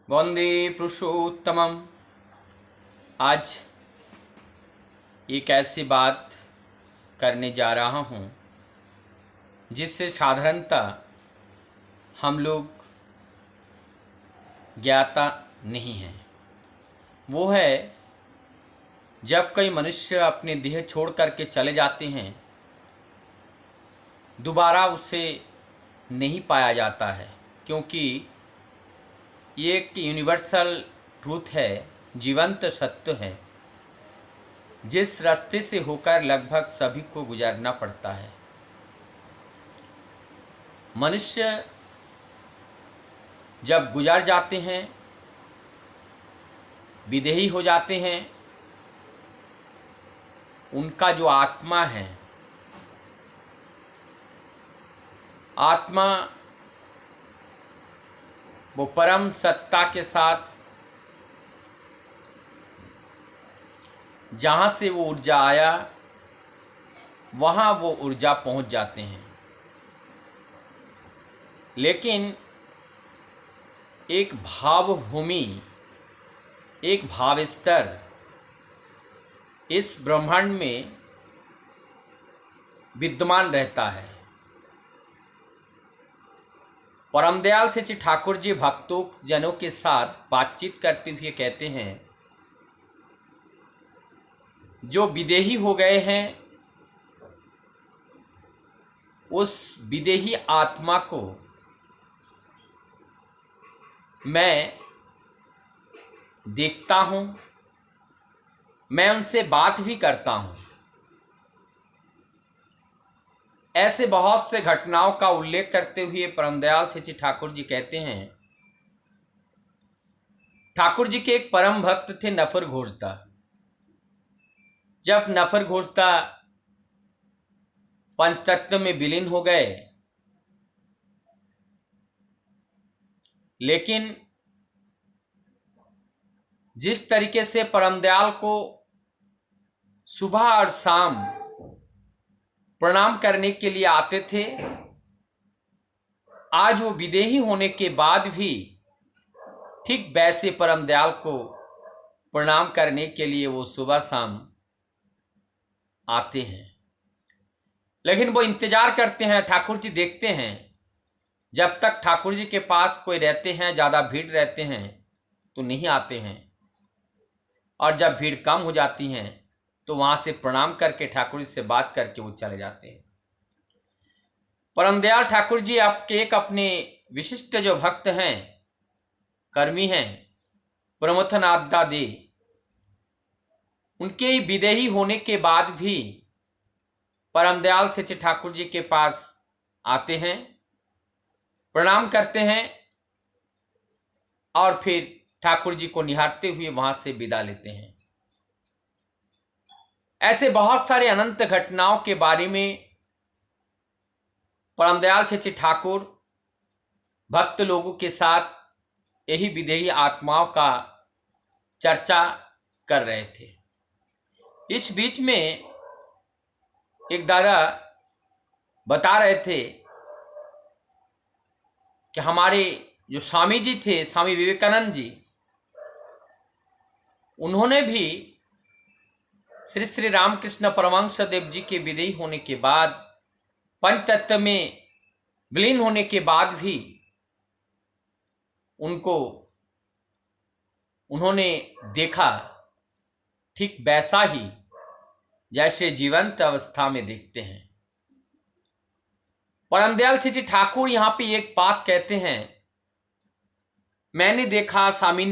वंदे पुरुषोत्तमम। आज एक ऐसी बात करने जा रहा हूँ जिससे साधारणतः हम लोग ज्ञाता नहीं हैं। वो है जब कई मनुष्य अपने देह छोड़ करके चले जाते हैं, दोबारा उसे नहीं पाया जाता है, क्योंकि ये एक यूनिवर्सल ट्रूथ है, जीवंत सत्य है, जिस रास्ते से होकर लगभग सभी को गुजरना पड़ता है। मनुष्य जब गुजर जाते हैं, विदेही हो जाते हैं, उनका जो आत्मा है, आत्मा वो परम सत्ता के साथ जहाँ से वो ऊर्जा आया वहाँ वो ऊर्जा पहुँच जाते हैं। लेकिन एक भावभूमि, एक भाव स्तर इस ब्रह्मांड में विद्यमान रहता है। परम दयाल श्री ठाकुर जी भक्तों जनों के साथ बातचीत करते हुए कहते हैं, जो विदेही हो गए हैं उस विदेही आत्मा को मैं देखता हूँ, मैं उनसे बात भी करता हूँ। ऐसे बहुत से घटनाओं का उल्लेख करते हुए परम दयाल श्री ठाकुर जी कहते हैं, ठाकुर जी के एक परम भक्त थे नफर घोषदा। जब नफर घोषदा पंचतत्व में विलीन हो गए, लेकिन जिस तरीके से परम दयाल को सुबह और शाम प्रणाम करने के लिए आते थे, आज वो विदेही होने के बाद भी ठीक वैसे परम दयाल को प्रणाम करने के लिए वो सुबह शाम आते हैं। लेकिन वो इंतजार करते हैं, ठाकुर जी देखते हैं, जब तक ठाकुर जी के पास कोई रहते हैं, ज़्यादा भीड़ रहते हैं तो नहीं आते हैं, और जब भीड़ कम हो जाती हैं तो वहाँ से प्रणाम करके ठाकुर जी से बात करके वो चले जाते हैं। परम दयाल ठाकुर जी आपके एक अपने विशिष्ट जो भक्त हैं, कर्मी हैं, प्रमथनाथ दादी, उनके विदेही होने के बाद भी परम दयाल श्री ठाकुर जी के पास आते हैं, प्रणाम करते हैं और फिर ठाकुर जी को निहारते हुए वहां से विदा लेते हैं। ऐसे बहुत सारे अनंत घटनाओं के बारे में परम दयाल श्री ठाकुर भक्त लोगों के साथ यही विदेही आत्माओं का चर्चा कर रहे थे। इस बीच में एक दादा बता रहे थे कि हमारे जो स्वामी जी थे, स्वामी विवेकानंद जी, उन्होंने भी श्री श्री रामकृष्ण परमहंस देव जी के विदेही होने के बाद, पंचतत्व में विलीन होने के बाद भी उन्होंने देखा ठीक वैसा ही जैसे जीवंत अवस्था में देखते हैं। परम दयाल श्री ठाकुर यहाँ पे एक बात कहते हैं, मैंने देखा, स्वामी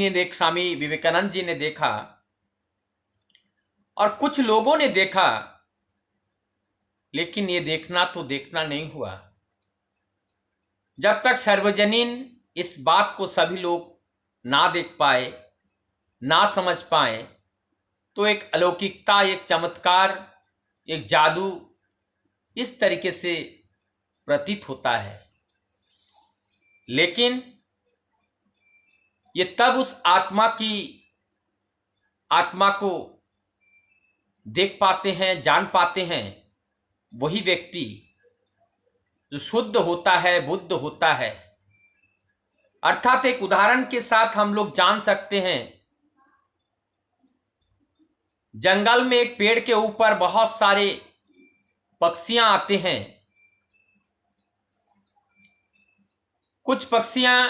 विवेकानंद जी ने देखा और कुछ लोगों ने देखा, लेकिन ये देखना तो देखना नहीं हुआ। जब तक सार्वजनीन इस बात को सभी लोग ना देख पाए, ना समझ पाए, तो एक अलौकिकता, एक चमत्कार, एक जादू इस तरीके से प्रतीत होता है। लेकिन ये तब उस आत्मा को देख पाते हैं, जान पाते हैं, वही व्यक्ति जो शुद्ध होता है, बुद्ध होता है, अर्थात एक उदाहरण के साथ हम लोग जान सकते हैं, जंगल में एक पेड़ के ऊपर बहुत सारे पक्षियां आते हैं। कुछ पक्षियां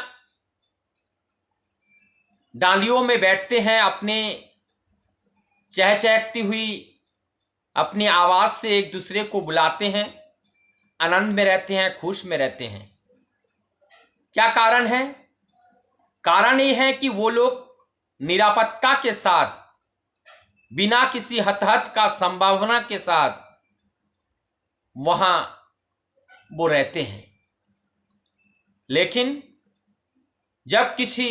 डालियों में बैठते हैं, अपने चहचहती हुई अपनी आवाज से एक दूसरे को बुलाते हैं, आनंद में रहते हैं, खुश में रहते हैं। क्या कारण है? कारण ये है कि वो लोग निरापत्ता के साथ, बिना किसी हताहत का संभावना के साथ वहां वो रहते हैं। लेकिन जब किसी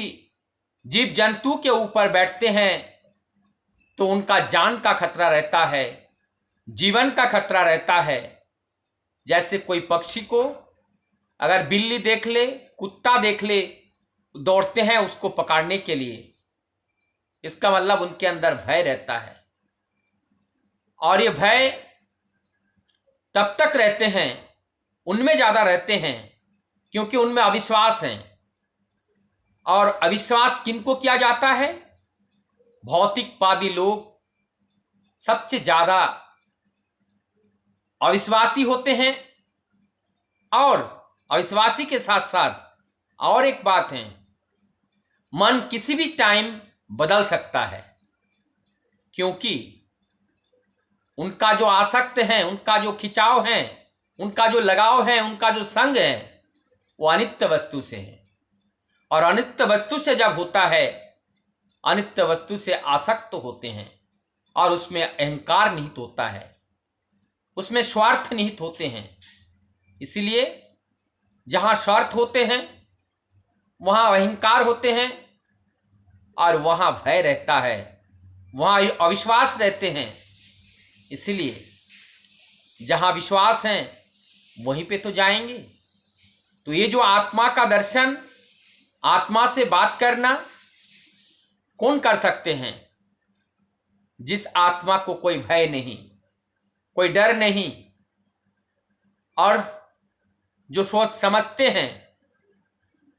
जीव जंतु के ऊपर बैठते हैं तो उनका जान का खतरा रहता है, जीवन का खतरा रहता है। जैसे कोई पक्षी को अगर बिल्ली देख ले, कुत्ता देख ले, दौड़ते हैं उसको पकड़ने के लिए। इसका मतलब उनके अंदर भय रहता है, और ये भय तब तक रहते हैं, उनमें ज़्यादा रहते हैं क्योंकि उनमें अविश्वास है। और अविश्वास किनको किया जाता है? भौतिकवादी लोग सबसे ज़्यादा अविश्वासी होते हैं। और अविश्वासी के साथ साथ और एक बात है, मन किसी भी टाइम बदल सकता है, क्योंकि उनका जो आसक्त है, उनका जो खिंचाव है, उनका जो लगाव है, उनका जो संग है, वो अनित्य वस्तु से है। और अनित्य वस्तु से जब होता है, अनित्य वस्तु से आसक्त होते हैं, और उसमें अहंकार निहित होता है, उसमें स्वार्थ निहित होते हैं। इसलिए जहाँ स्वार्थ होते हैं वहाँ अहंकार होते हैं, और वहाँ भय रहता है, वहाँ अविश्वास रहते हैं। इसलिए जहाँ विश्वास है वहीं पे तो जाएंगे। तो ये जो आत्मा का दर्शन, आत्मा से बात करना कौन कर सकते हैं? जिस आत्मा को कोई भय नहीं, कोई डर नहीं, और जो सोच समझते हैं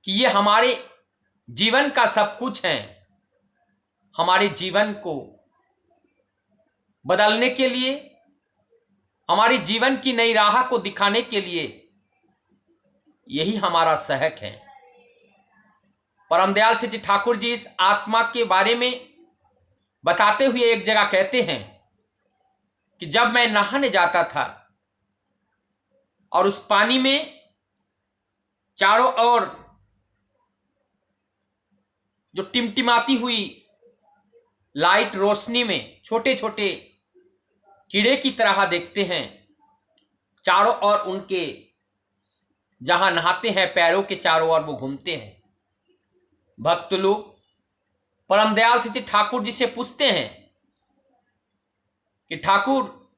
कि ये हमारे जीवन का सब कुछ है, हमारे जीवन को बदलने के लिए, हमारे जीवन की नई राह को दिखाने के लिए यही हमारा सहक है। परमदयाल श्री ठाकुर जी इस आत्मा के बारे में बताते हुए एक जगह कहते हैं कि जब मैं नहाने जाता था और उस पानी में चारों ओर जो टिमटिमाती हुई लाइट रोशनी में छोटे छोटे कीड़े की तरह देखते हैं, चारों ओर उनके जहां नहाते हैं पैरों के चारों ओर वो घूमते हैं। भक्त लोग परमदयाल श्री ठाकुर जी से पूछते हैं कि ठाकुर,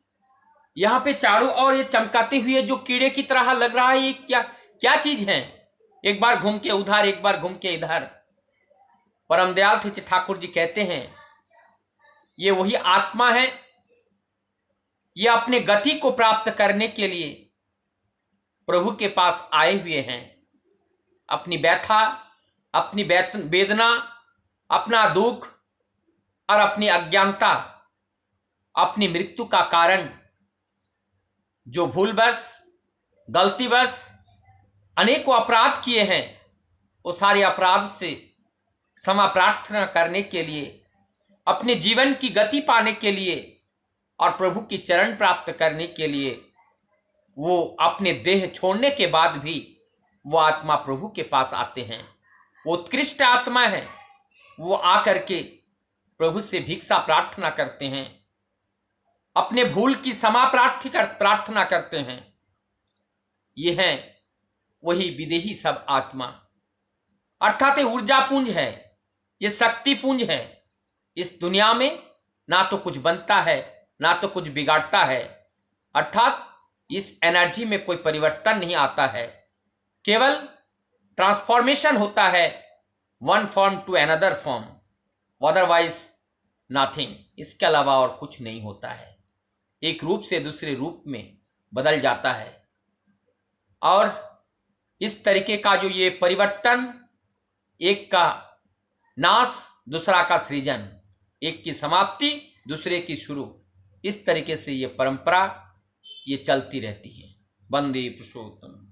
यहाँ पे चारों ओर ये चमकाते हुए जो कीड़े की तरह लग रहा है, ये क्या क्या चीज है? एक बार घूम के उधर, एक बार घूम के इधर। परमदयाल श्री ठाकुर जी कहते हैं, ये वही आत्मा है, ये अपने गति को प्राप्त करने के लिए प्रभु के पास आए हुए हैं। अपनी व्यथा, अपनी वेदना, अपना दुख और अपनी अज्ञानता, अपनी मृत्यु का कारण जो भूलवश, गलतीवश अनेकों अपराध किए हैं, वो सारे अपराध से क्षमा प्रार्थना करने के लिए, अपने जीवन की गति पाने के लिए और प्रभु की चरण प्राप्त करने के लिए वो अपने देह छोड़ने के बाद भी वो आत्मा प्रभु के पास आते हैं। वो उत्कृष्ट आत्मा है, वो आकर के प्रभु से भिक्षा प्रार्थना करते हैं, अपने भूल की क्षमा प्रार्थना करते हैं। ये है वही विदेही सब आत्मा, अर्थात ये ऊर्जा पुंज है, ये शक्ति पुंज है। इस दुनिया में ना तो कुछ बनता है, ना तो कुछ बिगाड़ता है, अर्थात इस एनर्जी में कोई परिवर्तन नहीं आता है, केवल ट्रांसफॉर्मेशन होता है one form to another form, otherwise nothing. इसके अलावा और कुछ नहीं होता है, एक रूप से दूसरे रूप में बदल जाता है। और इस तरीके का जो ये परिवर्तन एक का नाश दूसरा का सृजन, एक की समाप्ति दूसरे की शुरू, इस तरीके से ये परंपरा ये चलती रहती है। वंदे पुरुषोत्तम।